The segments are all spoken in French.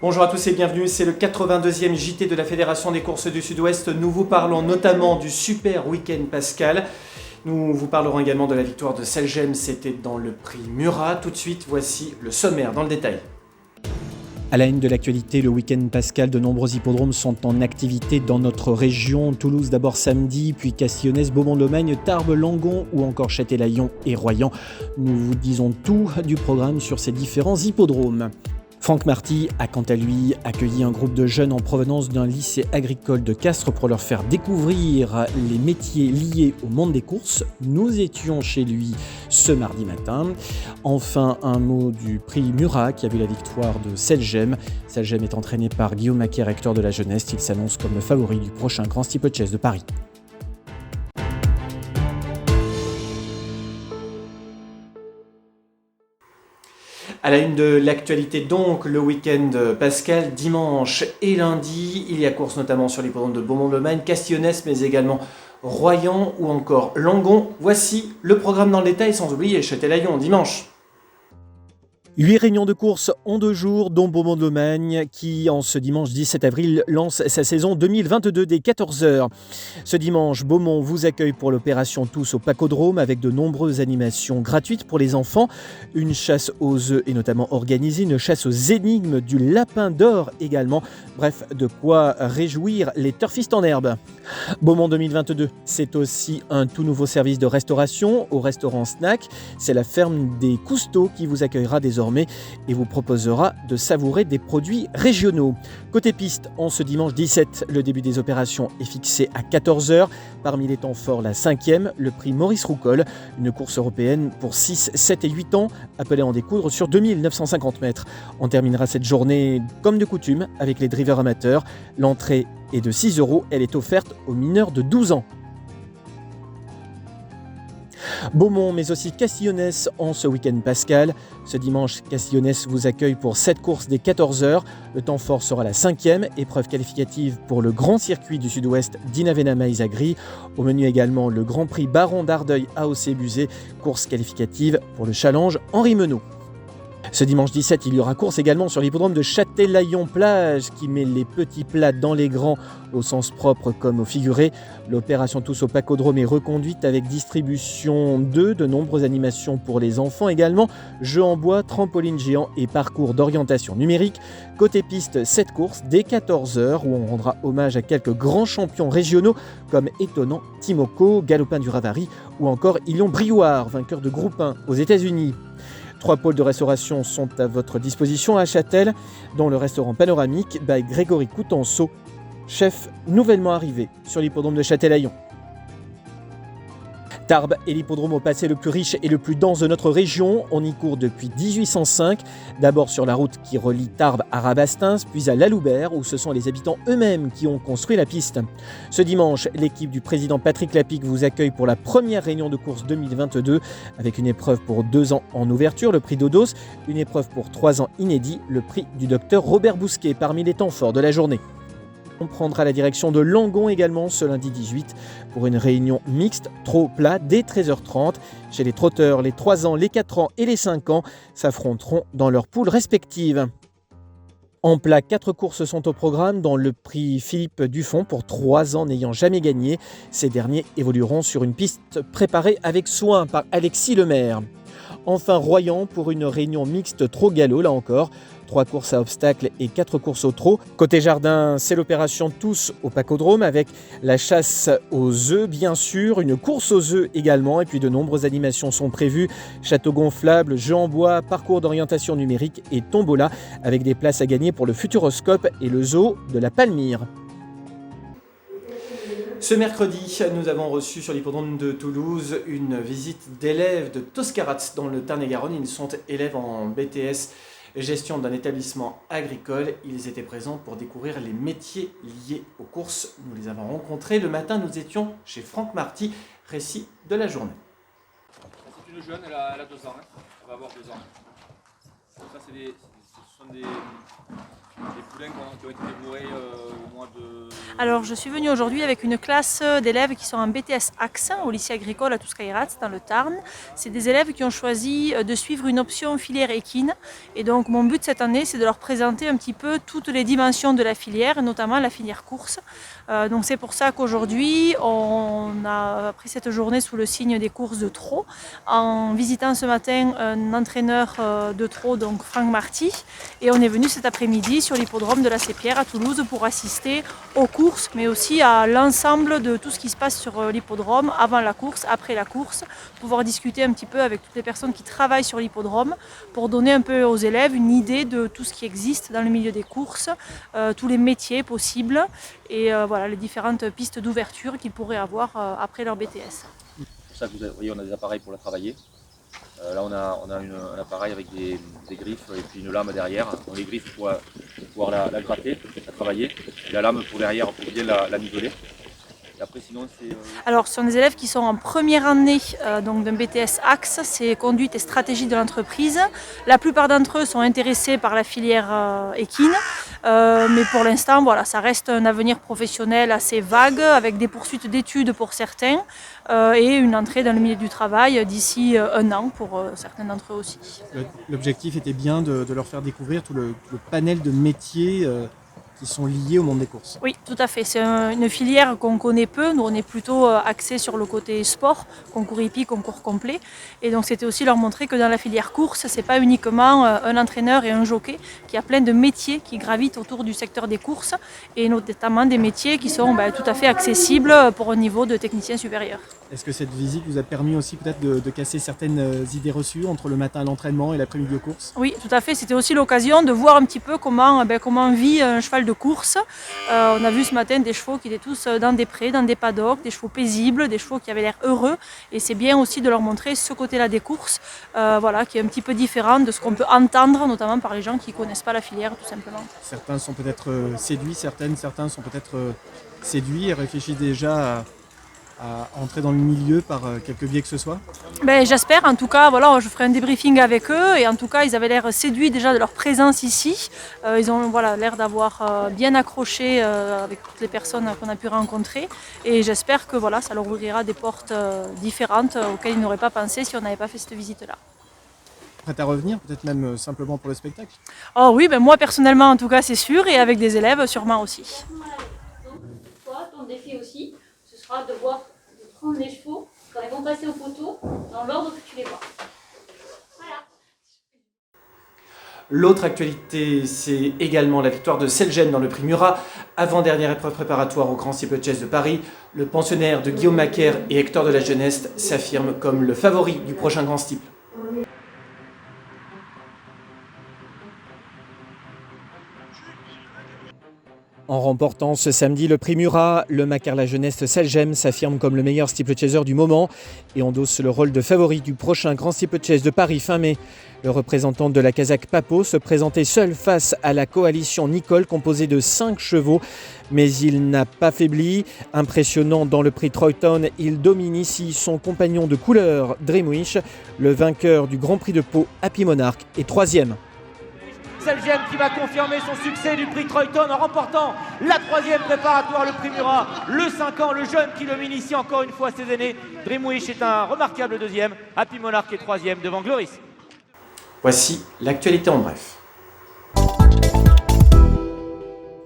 Bonjour à tous et bienvenue, c'est le 82e JT de la Fédération des courses du Sud-Ouest. Nous vous parlons notamment du Super Week-end Pascal. Nous vous parlerons également de la victoire de Celgem, c'était dans le prix Murat. Tout de suite, voici le sommaire dans le détail. À la une de l'actualité, le week-end Pascal, de nombreux hippodromes sont en activité dans notre région. Toulouse d'abord samedi, puis Castillonnès, Beaumont-de-Lomagne, Tarbes, Langon ou encore Châtelaillon et Royan. Nous vous disons tout du programme sur ces différents hippodromes. Franck Marty a quant à lui accueilli un groupe de jeunes en provenance d'un lycée agricole de Castres pour leur faire découvrir les métiers liés au monde des courses. Nous étions chez lui ce mardi matin. Enfin, un mot du prix Murat qui a vu la victoire de Celgem. Celgem est entraîné par Guillaume Maquet, recteur de la jeunesse. Il s'annonce comme le favori du prochain Grand Steeplechase de Paris. À la une de l'actualité donc, le week-end Pascal, dimanche et lundi, il y a course notamment sur l'hippodrome de Beaumont-de-Lomagne, Castillonnès, mais également Royan ou encore Langon. Voici le programme dans le détail, sans oublier Châtelaillon dimanche. 8 réunions de course en 2 jours, dont Beaumont-de-Lomagne qui, en ce dimanche 17 avril, lance sa saison 2022 dès 14h. Ce dimanche, Beaumont vous accueille pour l'opération Tous au Pacodrome avec de nombreuses animations gratuites pour les enfants. Une chasse aux œufs est notamment organisée, une chasse aux énigmes du lapin d'or également. Bref, de quoi réjouir les turfistes en herbe. Beaumont 2022, c'est aussi un tout nouveau service de restauration au restaurant Snack. C'est la ferme des Cousteaux qui vous accueillera désormais et vous proposera de savourer des produits régionaux. Côté piste, en ce dimanche 17, le début des opérations est fixé à 14h. Parmi les temps forts, la 5e, le prix Maurice Roucol, une course européenne pour 6, 7 et 8 ans, appelée à en découdre sur 2950 mètres. On terminera cette journée comme de coutume avec les drivers amateurs. L'entrée est de 6 €, elle est offerte aux mineurs de 12 ans. Beaumont, mais aussi Castillonnès en ce week-end Pascal. Ce dimanche, Castillonnès vous accueille pour 7 courses dès 14h. Le temps fort sera la 5e, épreuve qualificative pour le grand circuit du Sud-Ouest d'Inavenama-Isagri. Au menu également le Grand Prix Baron d'Ardeuil AOC Buzet, course qualificative pour le challenge Henri Menot. Ce dimanche 17, il y aura course également sur l'hippodrome de Châtelaillon-Plage qui met les petits plats dans les grands au sens propre comme au figuré. L'opération Tous au Pacodrome est reconduite avec distribution de nombreuses animations pour les enfants également, jeux en bois, trampoline géant et parcours d'orientation numérique. Côté piste, cette course dès 14h où on rendra hommage à quelques grands champions régionaux comme Étonnant, Timoko, Galopin du Ravary ou encore Ilion Briouard, vainqueur de groupe 1 aux États-Unis. 3 pôles de restauration sont à votre disposition à Châtel, dont le restaurant panoramique by Grégory Coutenceau, chef nouvellement arrivé sur l'hippodrome de Châtelaillon. Tarbes est l'hippodrome au passé le plus riche et le plus dense de notre région. On y court depuis 1805, d'abord sur la route qui relie Tarbes à Rabastens, puis à Laloubert, où ce sont les habitants eux-mêmes qui ont construit la piste. Ce dimanche, l'équipe du président Patrick Lapic vous accueille pour la première réunion de course 2022, avec une épreuve pour 2 ans en ouverture, le prix Dodos, une épreuve pour 3 ans inédit, le prix du docteur Robert Bousquet, parmi les temps forts de la journée. On prendra la direction de Langon également ce lundi 18 pour une réunion mixte trot plat dès 13h30. Chez les trotteurs, les 3 ans, les 4 ans et les 5 ans s'affronteront dans leurs poules respectives. En plat, 4 courses sont au programme dans le prix Philippe Dufond pour 3 ans n'ayant jamais gagné. Ces derniers évolueront sur une piste préparée avec soin par Alexis Lemaire. Enfin, Royan pour une réunion mixte trot galop, là encore. 3 courses à obstacles et 4 courses au trot. Côté jardin, c'est l'opération Tous au Pacodrome avec la chasse aux œufs, bien sûr, une course aux œufs également, et puis de nombreuses animations sont prévues. Château gonflable, jeux en bois, parcours d'orientation numérique et tombola, avec des places à gagner pour le Futuroscope et le zoo de la Palmyre. Ce mercredi, nous avons reçu sur l'hippodrome de Toulouse une visite d'élèves de Toscarat dans le Tarn-et-Garonne. Ils sont élèves en BTS gestion d'un établissement agricole. Ils étaient présents pour découvrir les métiers liés aux courses. Nous les avons rencontrés. Le matin, nous étions chez Franck Marty. Récit de la journée. C'est une jeune, elle a 2 ans. Elle va avoir 2 ans. Ça, ce sont des poulains qui ont été dévorés au mois de Alors, je suis venue aujourd'hui avec une classe d'élèves qui sont en BTS Axe au lycée agricole à Touscaïrat, dans le Tarn. C'est des élèves qui ont choisi de suivre une option filière équine. Et donc, mon but cette année, c'est de leur présenter un petit peu toutes les dimensions de la filière, notamment la filière course. Donc, c'est pour ça qu'aujourd'hui, on a pris cette journée sous le signe des courses de trot, en visitant ce matin un entraîneur de trot, donc Franck Marty. Et on est venu cet après-midi sur l'hippodrome de la Sépierre à Toulouse pour assister aux courses, mais aussi à l'ensemble de tout ce qui se passe sur l'hippodrome, avant la course, après la course, pouvoir discuter un petit peu avec toutes les personnes qui travaillent sur l'hippodrome pour donner un peu aux élèves une idée de tout ce qui existe dans le milieu des courses, tous les métiers possibles et voilà, les différentes pistes d'ouverture qu'ils pourraient avoir après leur BTS. C'est pour ça que vous voyez, on a des appareils pour la travailler. Là, on a un appareil avec des griffes et puis une lame derrière. Donc, les griffes pour pouvoir la gratter, la travailler. Et la lame pour derrière pour bien la niveler. Et après, sinon, c'est. Alors, ce sont des élèves qui sont en première année donc d'un BTS Axe, c'est conduite et stratégie de l'entreprise. La plupart d'entre eux sont intéressés par la filière équine. Mais pour l'instant, voilà, ça reste un avenir professionnel assez vague, avec des poursuites d'études pour certains et une entrée dans le milieu du travail d'ici un an pour certains d'entre eux aussi. L'objectif était bien de leur faire découvrir tout le panel de métiers qui sont liés au monde des courses. Oui, tout à fait. C'est une filière qu'on connaît peu. Nous, on est plutôt axé sur le côté sport, concours hippique, concours complet. Et donc, c'était aussi leur montrer que dans la filière course, c'est pas uniquement un entraîneur et un jockey, qu'il y a plein de métiers qui gravitent autour du secteur des courses, et notamment des métiers qui sont tout à fait accessibles pour un niveau de technicien supérieur. Est-ce que cette visite vous a permis aussi peut-être de casser certaines idées reçues entre le matin à l'entraînement et l'après-midi aux courses ? Oui, tout à fait. C'était aussi l'occasion de voir un petit peu comment vit un cheval de course. On a vu ce matin des chevaux qui étaient tous dans des prés, dans des paddocks, des chevaux paisibles, des chevaux qui avaient l'air heureux. Et c'est bien aussi de leur montrer ce côté-là des courses, qui est un petit peu différent de ce qu'on peut entendre, notamment par les gens qui ne connaissent pas la filière, tout simplement. Certains sont peut-être séduits, certains sont peut-être séduits et réfléchissent déjà à entrer dans le milieu par quelque biais que ce soit ? J'espère, en tout cas, voilà, je ferai un débriefing avec eux et en tout cas ils avaient l'air séduits déjà de leur présence ici. Ils ont l'air d'avoir bien accroché avec toutes les personnes qu'on a pu rencontrer et j'espère que ça leur ouvrira des portes différentes auxquelles ils n'auraient pas pensé si on n'avait pas fait cette visite-là. Prête à revenir, peut-être même simplement pour le spectacle ? Oh oui, moi personnellement en tout cas c'est sûr et avec des élèves sûrement aussi. Donc, toi, ton défi aussi, ce sera de prendre les chevaux quand ils vont passer au poteau dans l'ordre que tu les vois. Voilà. L'autre actualité, c'est également la victoire de Selgem dans le prix Murat. Avant-dernière épreuve préparatoire au Grand Steeple Chase de Paris, le pensionnaire de Guillaume Macaire et Hector de la Jeunesse s'affirme comme le favori du prochain Grand Steeple. En remportant ce samedi le prix Murat, le Macaire la Jeunesse Selgem s'affirme comme le meilleur steeplechaser du moment et endosse le rôle de favori du prochain Grand Steeple Chase de Paris fin mai. Le représentant de la Kazakh Papo se présentait seul face à la coalition Nicole composée de 5 chevaux, mais il n'a pas faibli. Impressionnant dans le prix Troyton, il domine ici son compagnon de couleur Dreamwish. Le vainqueur du Grand Prix de Pau, Happy Monarch, est 3e. Selgem qui va confirmer son succès du prix Troyton en remportant la 3e préparatoire, le prix Murat. Le 5 ans, le jeune qui domine ici encore une fois ses aînés. Dreamwish est un remarquable 2e. Happy Monarch est 3e devant Gloris. Voici l'actualité en bref.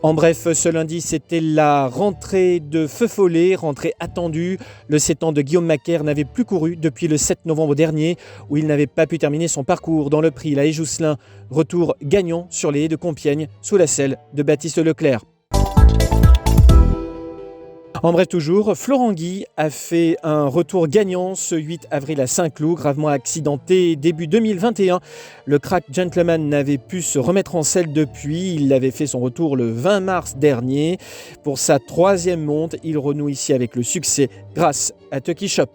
En bref, ce lundi, c'était la rentrée de Feu Follet, rentrée attendue. Le 7 ans de Guillaume Macaire n'avait plus couru depuis le 7 novembre dernier, où il n'avait pas pu terminer son parcours dans le prix La Haye-Jousselin. Retour gagnant sur les haies de Compiègne, sous la selle de Baptiste Leclerc. En bref toujours, Florent Guy a fait un retour gagnant ce 8 avril à Saint-Cloud, gravement accidenté début 2021. Le crack gentleman n'avait pu se remettre en selle depuis. Il avait fait son retour le 20 mars dernier. Pour sa 3e monte, il renoue ici avec le succès grâce à Tucky Shop.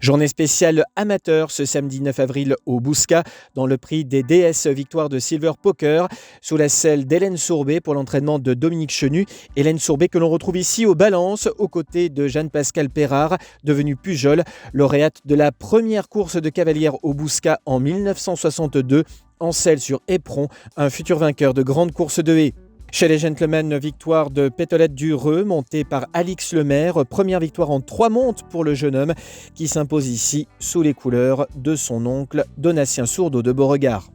Journée spéciale amateur ce samedi 9 avril au Bouscat dans le prix des DS Victoire de Silver Poker sous la selle d'Hélène Sourbet pour l'entraînement de Dominique Chenu. Hélène Sourbet que l'on retrouve ici aux balances aux côtés de Jeanne-Pascale Perrard, devenue Pujol, lauréate de la première course de cavalière au Bouscat en 1962, en selle sur éperon, un futur vainqueur de grandes courses de haies. Chez les gentlemen, victoire de Pétolette du Reux, montée par Alix Lemaire. Première victoire en 3 montes pour le jeune homme qui s'impose ici sous les couleurs de son oncle Donatien Sourdeau de Beauregard.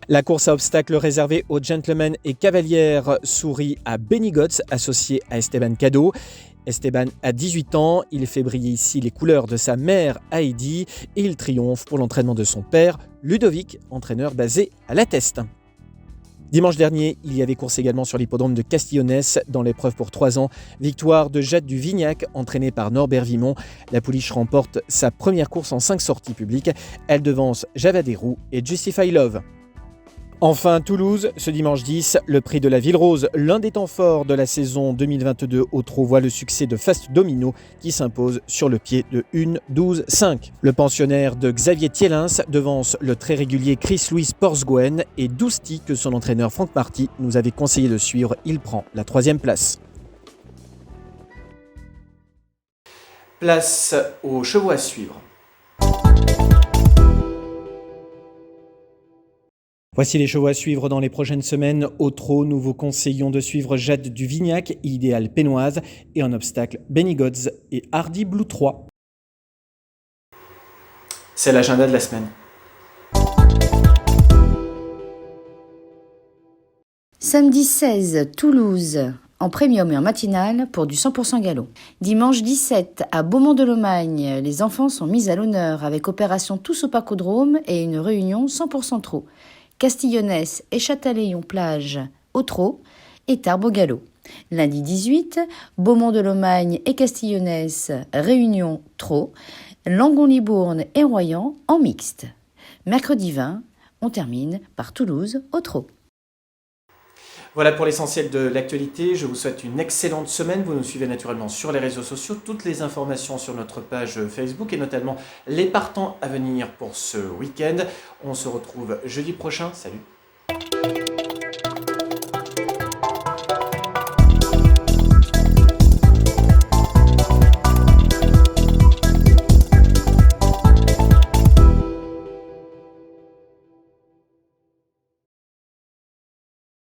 La course à obstacles réservée aux gentlemen et cavalières sourit à Benny Gotts, associé à Esteban Cadot. Esteban a 18 ans, il fait briller ici les couleurs de sa mère Heidi et il triomphe pour l'entraînement de son père Ludovic, entraîneur basé à La Teste. Dimanche dernier, il y avait course également sur l'hippodrome de Castillonnès dans l'épreuve pour 3 ans. Victoire de Jade du Vignac, entraînée par Norbert Vimont. La pouliche remporte sa première course en 5 sorties publiques. Elle devance Javadérou et Justify Love. Enfin, Toulouse, ce dimanche 10, le prix de la Ville Rose, l'un des temps forts de la saison 2022 au trot, voit le succès de Fast Domino qui s'impose sur le pied de 1-12-5. Le pensionnaire de Xavier Thielens devance le très régulier Chris Louis Porsgoen et Dousti que son entraîneur Franck Marty nous avait conseillé de suivre. Il prend la 3e place. Place aux chevaux à suivre. Voici les chevaux à suivre dans les prochaines semaines. Au trot, nous vous conseillons de suivre Jade du Vignac, idéal pénoise, et en obstacle, Benny Gotts et Hardy Blue 3. C'est l'agenda de la semaine. Samedi 16, Toulouse, en premium et en matinale pour du 100% galop. Dimanche 17, à Beaumont-de-Lomagne, les enfants sont mis à l'honneur avec opération Tous au Pacodrome et une réunion 100% trot. Castillonnès et Châtelaillon-Plage au trot et Tarbes au galop. Lundi 18, Beaumont-de-Lomagne et Castillonnès, réunion trot. Langon-Libourne et Royan en mixte. Mercredi 20, on termine par Toulouse au trot. Voilà pour l'essentiel de l'actualité. Je vous souhaite une excellente semaine. Vous nous suivez naturellement sur les réseaux sociaux. Toutes les informations sur notre page Facebook et notamment les partants à venir pour ce week-end. On se retrouve jeudi prochain. Salut!